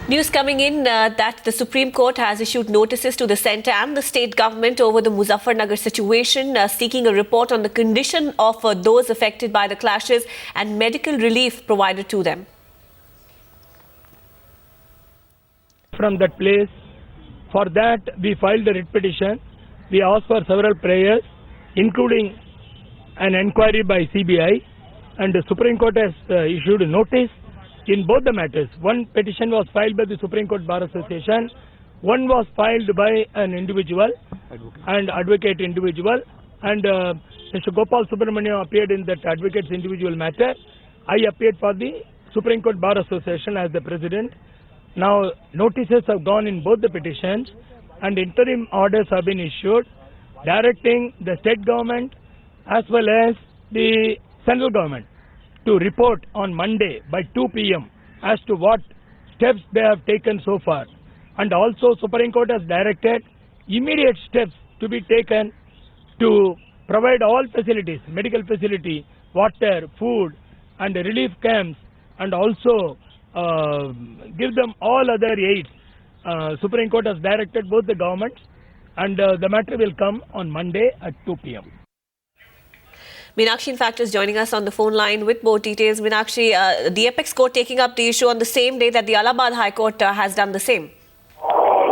News coming in that the Supreme Court has issued notices to the centre and the state government over the Muzaffarnagar situation, seeking a report on the condition of those affected by the clashes and medical relief provided to them. From that place, for that we filed a writ petition. We asked for several prayers, including an inquiry by CBI, and the Supreme Court has issued a notice in both the matters. One petition was filed by the Supreme Court Bar Association, one was filed by an individual, advocate individual, and Mr. Gopal Subramaniam appeared in that advocate's individual matter. I appeared for the Supreme Court Bar Association as the president. Now notices have gone in both the petitions and interim orders have been issued directing the state government as well as the central government to report on Monday by 2 p.m. as to what steps they have taken so far. And also Supreme Court has directed immediate steps to be taken to provide all facilities, medical facility, water, food and relief camps, and also give them all other aids. Supreme Court has directed both the governments, and the matter will come on Monday at 2 p.m. Meenakshi, in fact, is joining us on the phone line with more details. Meenakshi, the Apex Court taking up the issue on the same day that the Allahabad High Court has done the same.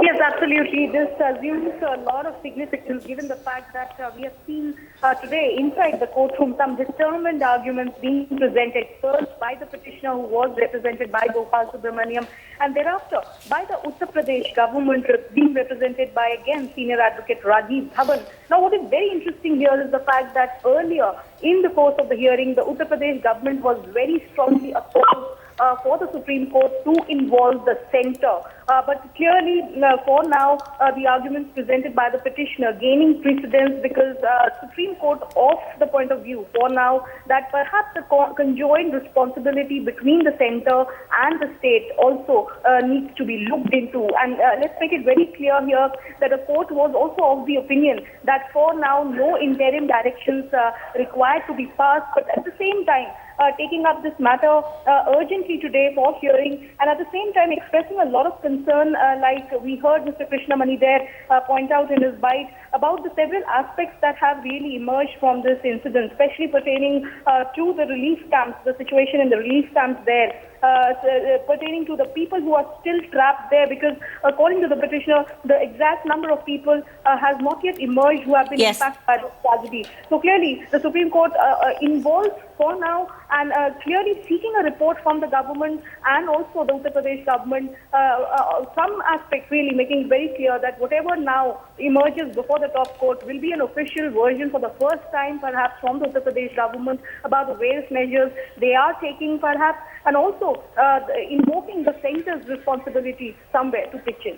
Yes, absolutely. This assumes a lot of significance given the fact that we have seen today inside the courtroom some determined arguments being presented, first by the petitioner who was represented by Gopal Subramaniam, and thereafter by the Uttar Pradesh government being represented by, again, senior advocate Rajiv Dhawan. Now, what is very interesting here is the fact that earlier in the course of the hearing, the Uttar Pradesh government was very strongly opposed for the Supreme Court to involve the centre. But clearly, for now, the arguments presented by the petitioner gaining precedence because Supreme Court of the point of view for now that perhaps the conjoined responsibility between the centre and the state also needs to be looked into. And let's make it very clear here that the court was also of the opinion that for now no interim directions required to be passed, but at the same time taking up this matter urgently today for hearing, and at the same time expressing a lot of concern, like we heard Mr. Krishnamani there point out in his bite, about the several aspects that have really emerged from this incident, especially pertaining to the relief camps, the situation in the relief camps there, pertaining to the people who are still trapped there, because according to the petitioner, the exact number of people has not yet emerged who have been impacted by this tragedy. So clearly, the Supreme Court involved for now and clearly seeking a report from the government and also the Uttar Pradesh government, some aspects really making it very clear that whatever now emerges before the top court will be an official version for the first time perhaps from the Uttar Pradesh government about the various measures they are taking perhaps, and also invoking the centre's responsibility somewhere to pitch in.